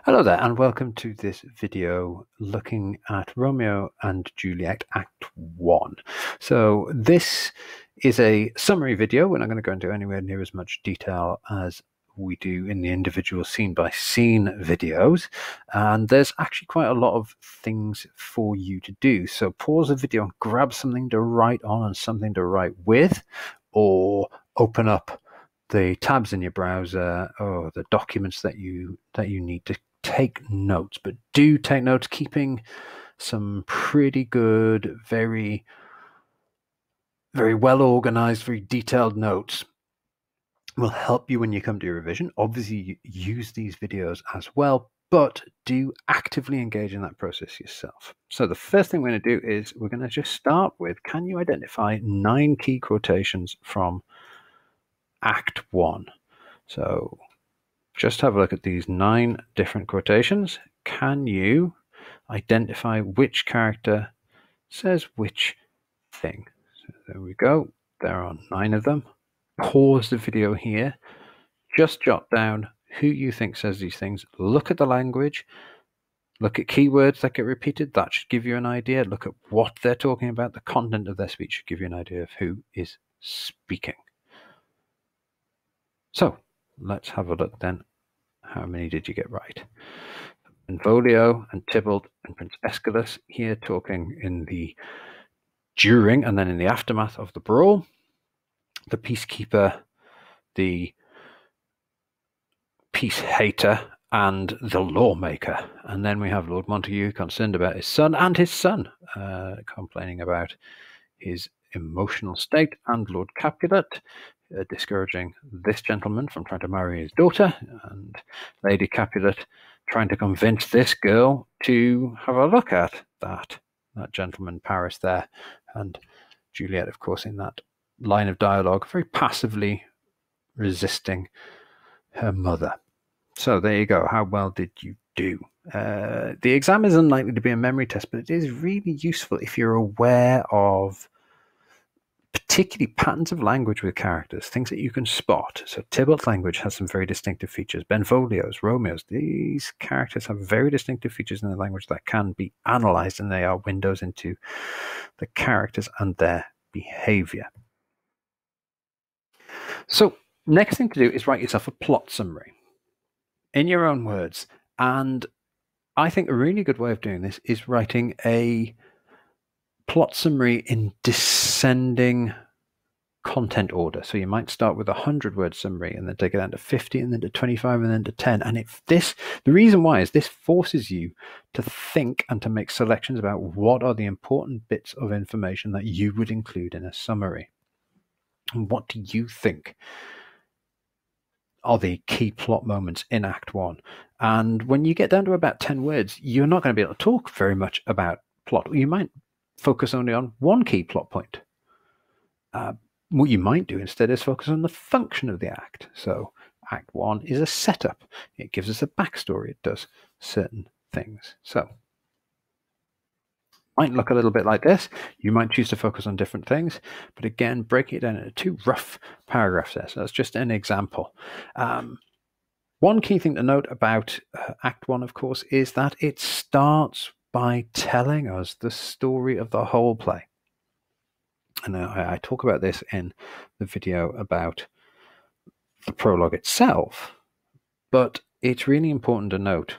Hello there, and welcome to this video looking at Romeo and Juliet Act 1. So this is a summary video. We're not going to go into anywhere near as much detail as we do in the individual scene-by-scene videos. And there's actually quite a lot of things for you to do. So pause the video and grab something to write on and something to write with, or open up the tabs in your browser or the documents that you need to take notes. But do take notes. Keeping some pretty good, very well organized, very detailed notes will help you when you come to your revision. Obviously, use these videos as well, but do actively engage in that process yourself. So the first thing we're going to do is we're going to just start with, can you identify 9 key quotations from Act 1? So just have a look at these 9 different quotations. Can you identify which character says which thing? So there we go. There are 9 of them. Pause the video here. Just jot down who you think says these things. Look at the language. Look at keywords that get repeated. That should give you an idea. Look at what they're talking about. The content of their speech should give you an idea of who is speaking. So let's have a look then. How many did you get right? Benvolio and Tybalt and Prince Aeschylus here talking in the during and then in the aftermath of the brawl. The peacekeeper, the peace hater, and the lawmaker. And then we have Lord Montague concerned about his son and his son, complaining about his emotional state, and Lord Capulet discouraging this gentleman from trying to marry his daughter, and Lady Capulet trying to convince this girl to have a look at that gentleman Paris there, and Juliet, of course, in that line of dialogue, very passively resisting her mother. So there you go. How well did you do? The exam is unlikely to be a memory test, but it is really useful if you're aware of particularly patterns of language with characters, things that you can spot. So Tybalt's language has some very distinctive features. Benvolio's, Romeo's, these characters have very distinctive features in the language that can be analyzed, and they are windows into the characters and their behavior. So next thing to do is write yourself a plot summary in your own words. And I think a really good way of doing this is writing a plot summary in descending content order. So you might start with a 100-word summary and then take it down to 50 and then to 25 and then to 10. And the reason why is this forces you to think and to make selections about what are the important bits of information that you would include in a summary. And what do you think are the key plot moments in Act 1? And when you get down to about 10 words, you're not going to be able to talk very much about plot. You might focus only on one key plot point. What you might do instead is focus on the function of the act. So Act 1 is a setup. It gives us a backstory. It does certain things. So might look a little bit like this. You might choose to focus on different things, but again, break it down into 2 rough paragraphs there. So that's just an example. One key thing to note about Act 1, of course, is that it starts by telling us the story of the whole play. And I talk about this in the video about the prologue itself, but it's really important to note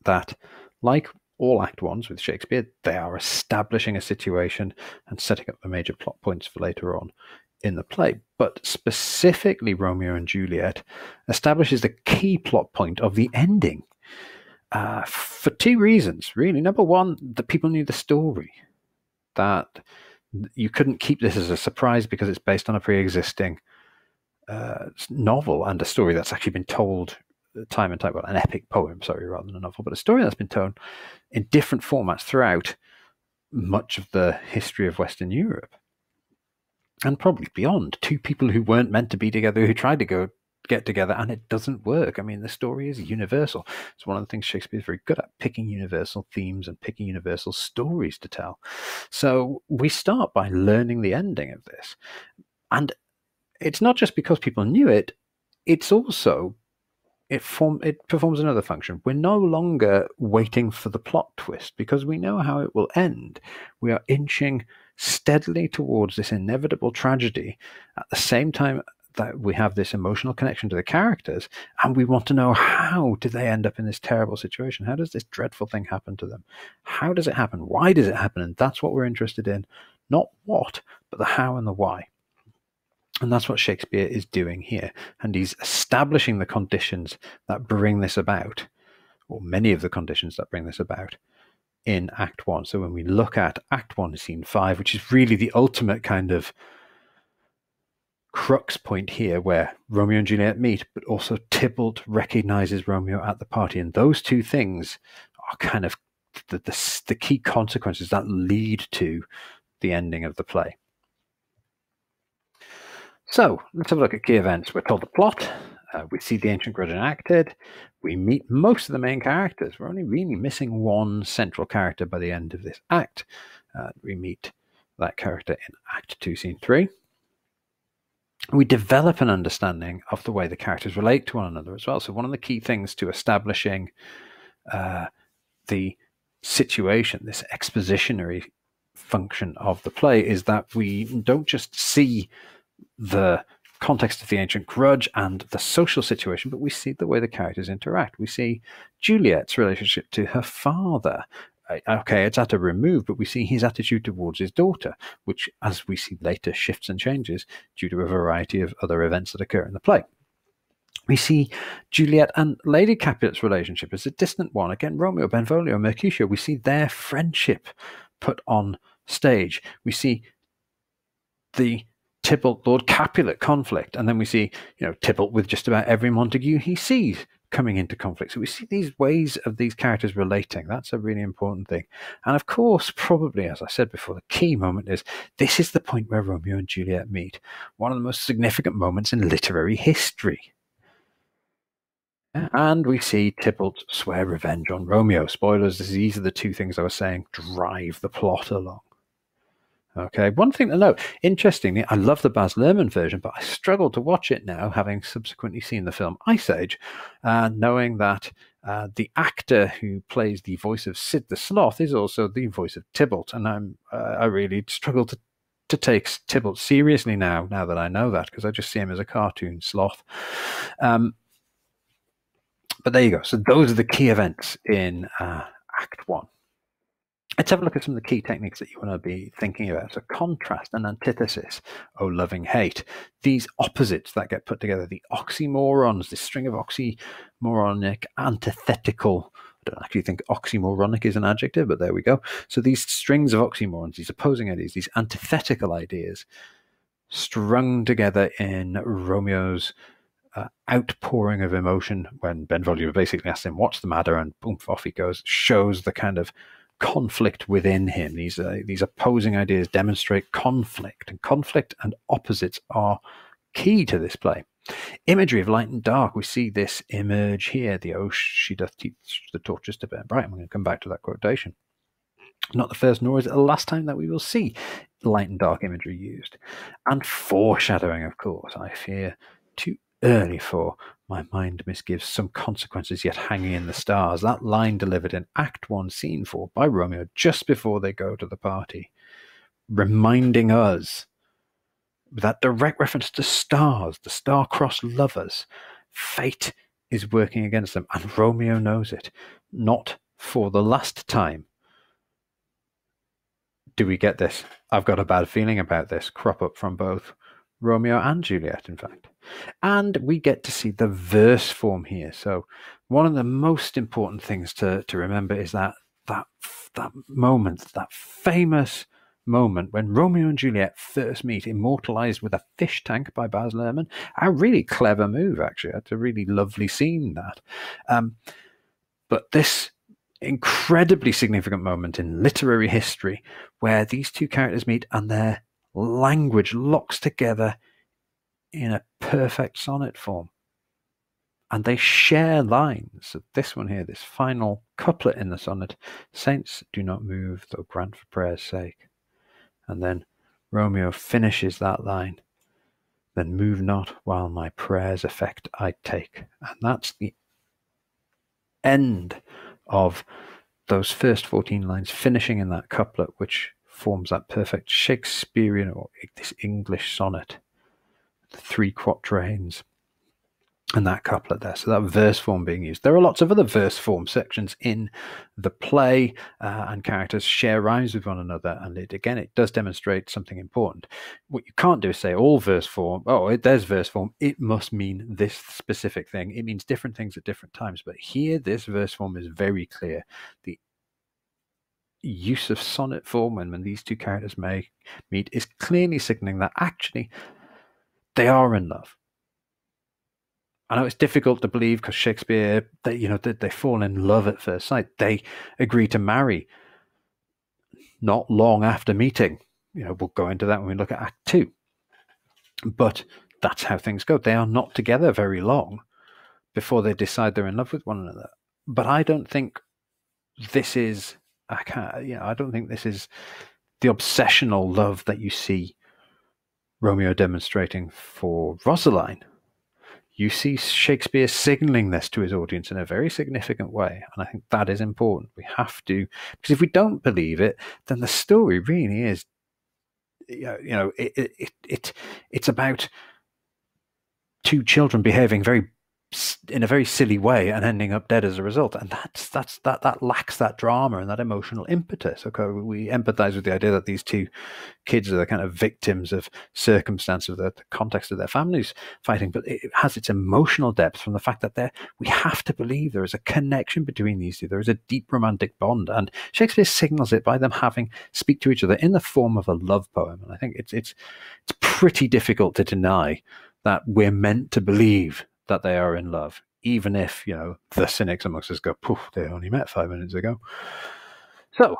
that, like all Act 1s with Shakespeare, they are establishing a situation and setting up the major plot points for later on in the play. But specifically, Romeo and Juliet establishes the key plot point of the ending for 2 reasons, really. Number one, that people knew the story, that you couldn't keep this as a surprise because it's based on a pre-existing novel and a story that's actually been told time and time, well, an epic poem, sorry, rather than a novel, but a story that's been told in different formats throughout much of the history of Western Europe and probably beyond. 2 people who weren't meant to be together, who tried to get together, and it doesn't work. I mean, the story is universal. It's one of the things Shakespeare is very good at, picking universal themes and picking universal stories to tell. So we start by learning the ending of this. And it's not just because people knew it, it's also it performs another function. We're no longer waiting for the plot twist because we know how it will end. We are inching steadily towards this inevitable tragedy at the same time that we have this emotional connection to the characters, and we want to know, how did they end up in this terrible situation? How does this dreadful thing happen to them? How does it happen? Why does it happen? And that's what we're interested in. Not what, but the how and the why. And that's what Shakespeare is doing here. And he's establishing the conditions that bring this about, or many of the conditions that bring this about, in Act 1. So when we look at Act 1, Scene 5, which is really the ultimate kind of crux point here, where Romeo and Juliet meet, but also Tybalt recognizes Romeo at the party. And those two things are kind of the key consequences that lead to the ending of the play. So let's have a look at key events. We're told the plot. We see the ancient grudge enacted. We meet most of the main characters. We're only really missing one central character by the end of this act. We meet that character in Act 2, Scene 3. We develop an understanding of the way the characters relate to one another as well. So one of the key things to establishing the situation, this expositionary function of the play, is that we don't just see the context of the ancient grudge and the social situation, but we see the way the characters interact. We see Juliet's relationship to her father. Okay, it's at a remove, but we see his attitude towards his daughter, which, as we see later, shifts and changes due to a variety of other events that occur in the play. We see Juliet and Lady Capulet's relationship as a distant one. Again, Romeo, Benvolio, Mercutio, we see their friendship put on stage. We see the Tybalt Lord Capulet conflict, and then we see, Tybalt with just about every Montague he sees coming into conflict. So we see these ways of these characters relating. That's a really important thing. And of course, probably, as I said before, the key moment is this is the point where Romeo and Juliet meet. One of the most significant moments in literary history. And we see Tybalt swear revenge on Romeo. Spoilers, these are the two things I was saying drive the plot along. Okay, one thing to note, interestingly, I love the Baz Luhrmann version, but I struggle to watch it now, having subsequently seen the film Ice Age, knowing that the actor who plays the voice of Sid the Sloth is also the voice of Tybalt, and I really struggle to take Tybalt seriously now that I know that, because I just see him as a cartoon sloth. But there you go. So those are the key events in Act 1. Let's have a look at some of the key techniques that you want to be thinking about. So contrast and antithesis, oh loving hate. These opposites that get put together, the oxymorons, this string of oxymoronic, antithetical. I don't actually think oxymoronic is an adjective, but there we go. So these strings of oxymorons, these opposing ideas, these antithetical ideas, strung together in Romeo's outpouring of emotion when Benvolio basically asks him, what's the matter? And boom, off he goes, shows the kind of conflict within him. These opposing ideas demonstrate conflict, and conflict and opposites are key to this play. Imagery of light and dark, we see this emerge here. The "oh, she doth teach the torches to burn bright." I'm going to come back to that quotation. Not the first, nor is it the last time that we will see light and dark imagery used. And foreshadowing, of course. I fear too early for my mind misgives some consequences yet hanging in the stars. That line delivered in Act 1, Scene 4 by Romeo just before they go to the party, reminding us, with that direct reference to stars, the star-crossed lovers, fate is working against them, and Romeo knows it. Not for the last time do we get this, I've got a bad feeling about this, crop up from both Romeo and Juliet, in fact. And we get to see the verse form here. So one of the most important things to remember is that moment, that famous moment when Romeo and Juliet first meet, immortalized with a fish tank by Baz Luhrmann. A really clever move, actually. It's a really lovely scene, that. But this incredibly significant moment in literary history where these two characters meet and their language locks together in a perfect sonnet form. And they share lines. So this one here, this final couplet in the sonnet, saints do not move, though grant for prayer's sake. And then Romeo finishes that line, then move not while my prayer's effect I take. And that's the end of those first 14 lines, finishing in that couplet, which forms that perfect Shakespearean or this English sonnet, the 3 quatrains, and that couplet there. So that verse form being used. There are lots of other verse form sections in the play, and characters share rhymes with one another. And it does demonstrate something important. What you can't do is say all verse form, there's verse form, it must mean this specific thing. It means different things at different times. But here, this verse form is very clear. The use of sonnet form when these two characters meet is clearly signaling that actually they are in love. I know it's difficult to believe because Shakespeare, they fall in love at first sight. They agree to marry not long after meeting. We'll go into that when we look at Act 2. But that's how things go. They are not together very long before they decide they're in love with one another. But I don't think this is, I don't think this is the obsessional love that you see Romeo demonstrating for Rosaline. You see Shakespeare signaling this to his audience in a very significant way. And I think that is important. We have to, because if we don't believe it, then the story really is, it's about two children behaving in a very silly way and ending up dead as a result. And that lacks that drama and that emotional impetus. Okay, we empathize with the idea that these two kids are the kind of victims of circumstance of the context of their families fighting, but it has its emotional depth from the fact that we have to believe there is a connection between these two. There is a deep romantic bond, and Shakespeare signals it by them speak to each other in the form of a love poem. And I think it's pretty difficult to deny that we're meant to believe that they are in love, even if, the cynics amongst us go, poof, they only met 5 minutes ago. So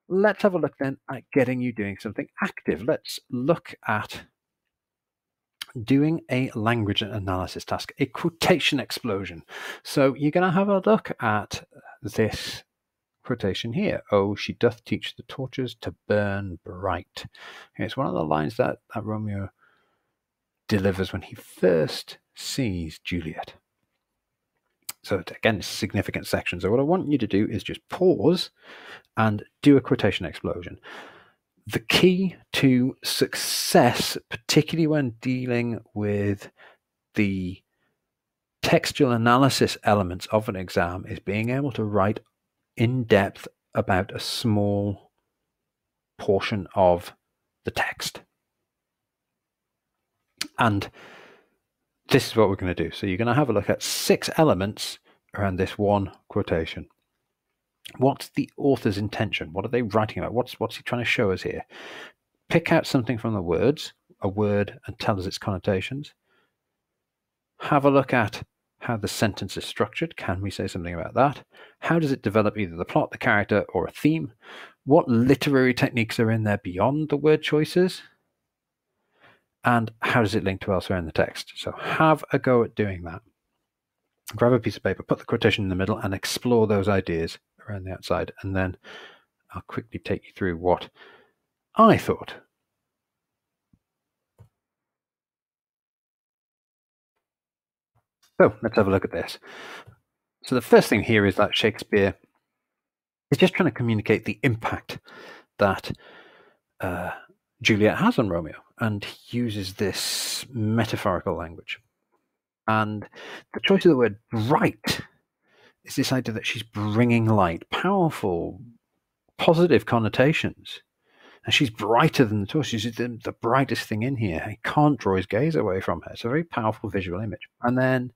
let's have a look then at getting you doing something active. Let's look at doing a language analysis task, a quotation explosion. So you're going to have a look at this quotation here. Oh, she doth teach the torches to burn bright. It's one of the lines that Romeo delivers when he first sees Juliet. So again, it's a significant section. So what I want you to do is just pause and do a quotation explosion. The key to success, particularly when dealing with the textual analysis elements of an exam, is being able to write in depth about a small portion of the text. And this is what we're going to do. So you're going to have a look at 6 elements around this one quotation. What's the author's intention? What are they writing about? What's he trying to show us here? Pick out something from the words, a word, and tell us its connotations. Have a look at how the sentence is structured. Can we say something about that? How does it develop either the plot, the character, or a theme? What literary techniques are in there beyond the word choices? And how does it link to elsewhere in the text? So have a go at doing that. Grab a piece of paper, put the quotation in the middle, and explore those ideas around the outside. And then I'll quickly take you through what I thought. So let's have a look at this. So the first thing here is that Shakespeare is just trying to communicate the impact that Juliet has on Romeo, and he uses this metaphorical language. And the choice of the word bright is this idea that she's bringing light, powerful, positive connotations. And she's brighter than the torch. She's the brightest thing in here. He can't draw his gaze away from her. It's a very powerful visual image. And then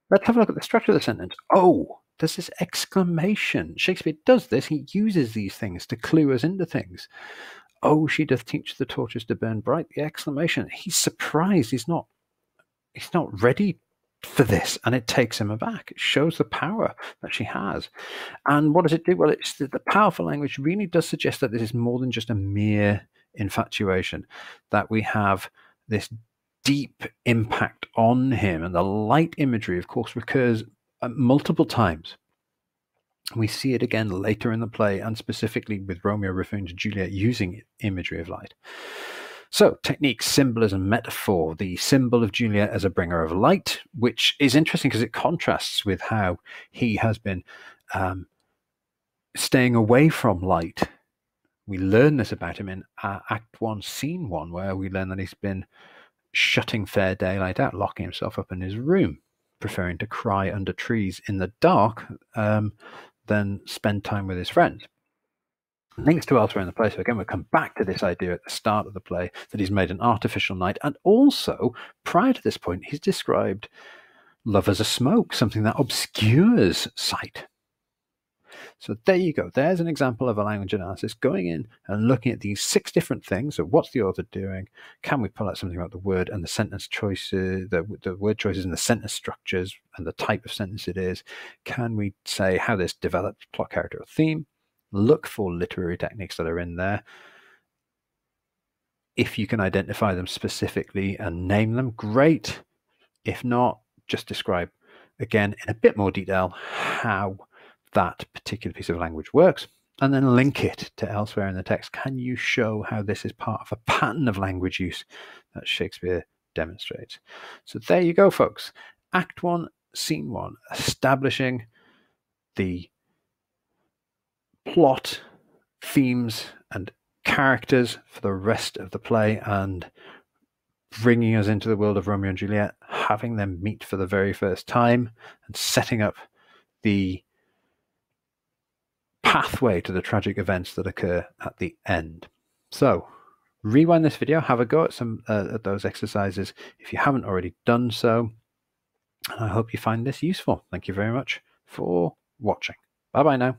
let's have a look at the structure of the sentence. Oh, there's this exclamation. Shakespeare does this. He uses these things to clue us into things. Oh, she doth teach the torches to burn bright. The exclamation. He's surprised. He's not ready for this, and it takes him aback. It shows the power that she has. And what does it do? Well, it's the powerful language really does suggest that this is more than just a mere infatuation, that we have this deep impact on him. And the light imagery, of course, recurs multiple times. We see it again later in the play, and specifically with Romeo referring to Juliet using imagery of light. So, technique, symbolism, metaphor, the symbol of Juliet as a bringer of light, which is interesting because it contrasts with how he has been staying away from light. We learn this about him in Act 1, Scene 1, where we learn that he's been shutting fair daylight out, locking himself up in his room, preferring to cry under trees in the dark than spend time with his friends. Links to elsewhere in the play. So again, we'll come back to this idea at the start of the play that he's made an artificial night. And also, prior to this point, he's described love as a smoke, something that obscures sight. So there you go. There's an example of a language analysis going in and looking at these 6 different things. So what's the author doing? Can we pull out something about the word and the sentence choices, the word choices and the sentence structures and the type of sentence it is? Can we say how this develops plot, character, or theme? Look for literary techniques that are in there. If you can identify them specifically and name them, great. If not, just describe again in a bit more detail how that particular piece of language works, and then link it to elsewhere in the text. Can you show how this is part of a pattern of language use that Shakespeare demonstrates? So there you go, folks. Act 1, Scene 1, establishing the plot, themes, and characters for the rest of the play, and bringing us into the world of Romeo and Juliet, having them meet for the very first time, and setting up the pathway to the tragic events that occur at the end. So rewind this video, have a go at some at those exercises if you haven't already done so, and I hope you find this useful. Thank you very much for watching. Bye bye now.